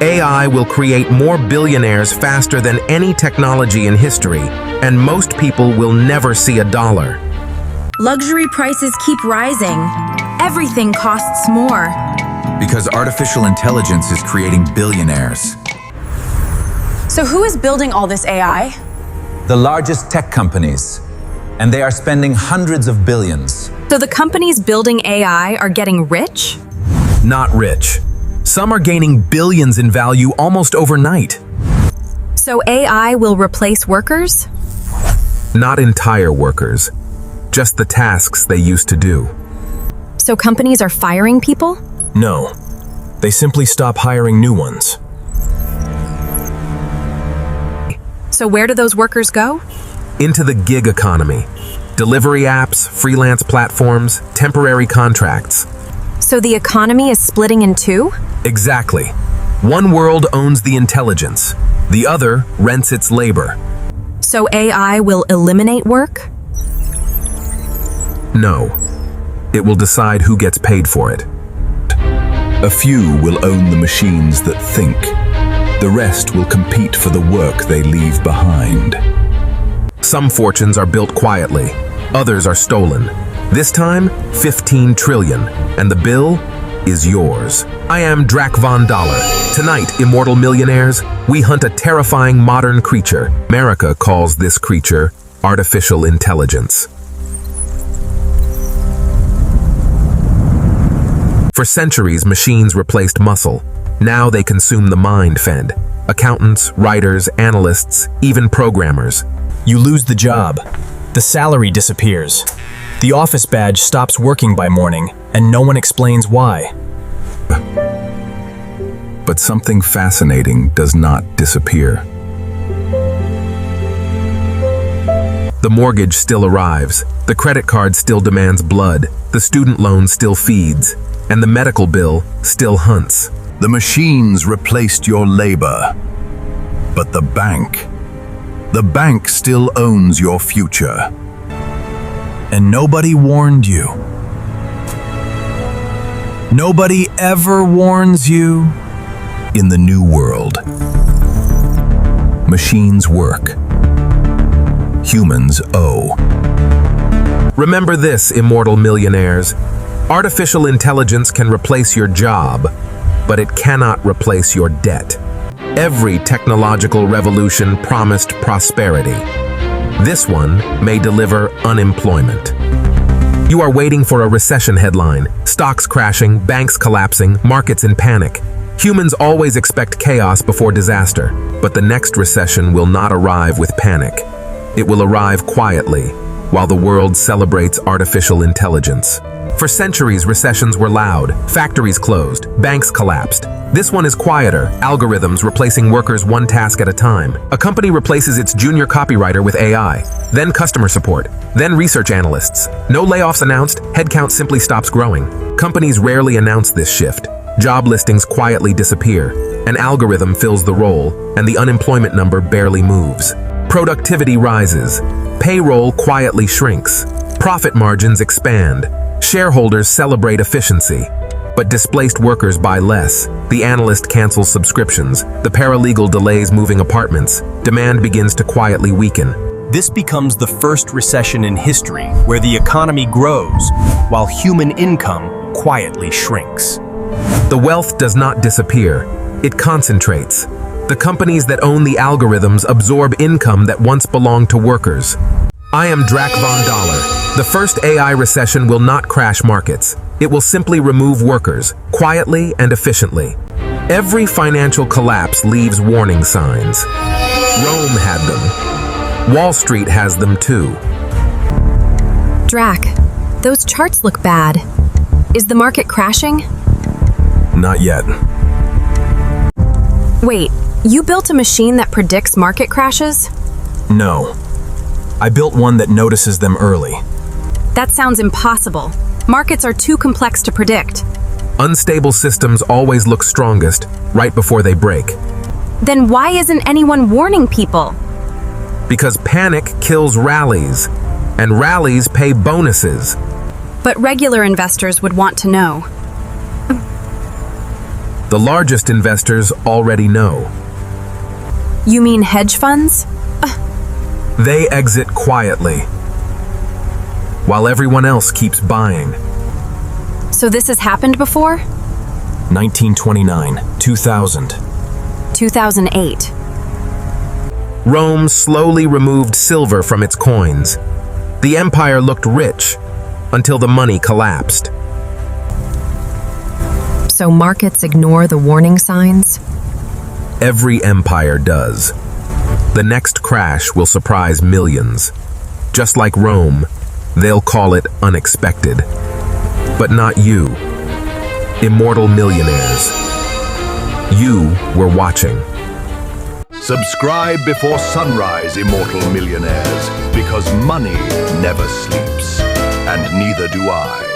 AI will create more billionaires faster than any technology in history, and most people will never see a dollar. Luxury prices keep rising. Everything costs more. Because artificial intelligence is creating billionaires. So who is building all this AI? The largest tech companies. And they are spending hundreds of billions. So the companies building AI are getting rich? Not rich. Some are gaining billions in value almost overnight. So AI will replace workers? Not entire workers, just the tasks they used to do. So companies are firing people? No, they simply stop hiring new ones. So where do those workers go? Into the gig economy. Delivery apps, freelance platforms, temporary contracts. So the economy is splitting in two? Exactly. One world owns the intelligence. The other rents its labor. So AI will eliminate work? No. It will decide who gets paid for it. A few will own the machines that think. The rest will compete for the work they leave behind. Some fortunes are built quietly. Others are stolen. This time, 15 trillion, and the bill is yours. I am Drac Von Dollar. Tonight, immortal millionaires, we hunt a terrifying modern creature. America calls this creature artificial intelligence. For centuries, machines replaced muscle. Now they consume the mind fed. Accountants, writers, analysts, even programmers. You lose the job. The salary disappears. The office badge stops working by morning, and no one explains why. But something fascinating does not disappear. The mortgage still arrives. The credit card still demands blood. The student loan still feeds. And the medical bill still hunts. The machines replaced your labor. But the bank still owns your future. And nobody warned you. Nobody ever warns you. In the new world, machines work. Humans owe. Remember this, immortal millionaires. Artificial intelligence can replace your job, but it cannot replace your debt. Every technological revolution promised prosperity. This one may deliver unemployment. You are waiting for a recession headline, stocks crashing, banks collapsing, markets in panic. Humans always expect chaos before disaster, but the next recession will not arrive with panic. It will arrive quietly, while the world celebrates artificial intelligence. For centuries, recessions were loud, factories closed, banks collapsed. This one is quieter, algorithms replacing workers one task at a time. A company replaces its junior copywriter with AI, then customer support, then research analysts. No layoffs announced, headcount simply stops growing. Companies rarely announce this shift. Job listings quietly disappear. An algorithm fills the role, and the unemployment number barely moves. Productivity rises. Payroll quietly shrinks. Profit margins expand. Shareholders celebrate efficiency, but displaced workers buy less. The analyst cancels subscriptions. The paralegal delays moving apartments. Demand begins to quietly weaken. This becomes the first recession in history where the economy grows while human income quietly shrinks. The wealth does not disappear. It concentrates. The companies that own the algorithms absorb income that once belonged to workers. I am Drac Von Dollar. The first AI recession will not crash markets. It will simply remove workers, quietly and efficiently. Every financial collapse leaves warning signs. Rome had them. Wall Street has them too. Drac, those charts look bad. Is the market crashing? Not yet. Wait, you built a machine that predicts market crashes? No. I built one that notices them early. That sounds impossible. Markets are too complex to predict. Unstable systems always look strongest right before they break. Then why isn't anyone warning people? Because panic kills rallies, and rallies pay bonuses. But regular investors would want to know. The largest investors already know. You mean hedge funds? They exit quietly, while everyone else keeps buying. So this has happened before? 1929, 2000. 2008. Rome slowly removed silver from its coins. The empire looked rich until the money collapsed. So markets ignore the warning signs? Every empire does. The next crash will surprise millions. Just like Rome, they'll call it unexpected. But not you, immortal millionaires. You were watching. Subscribe before sunrise, immortal millionaires, because money never sleeps, and neither do I.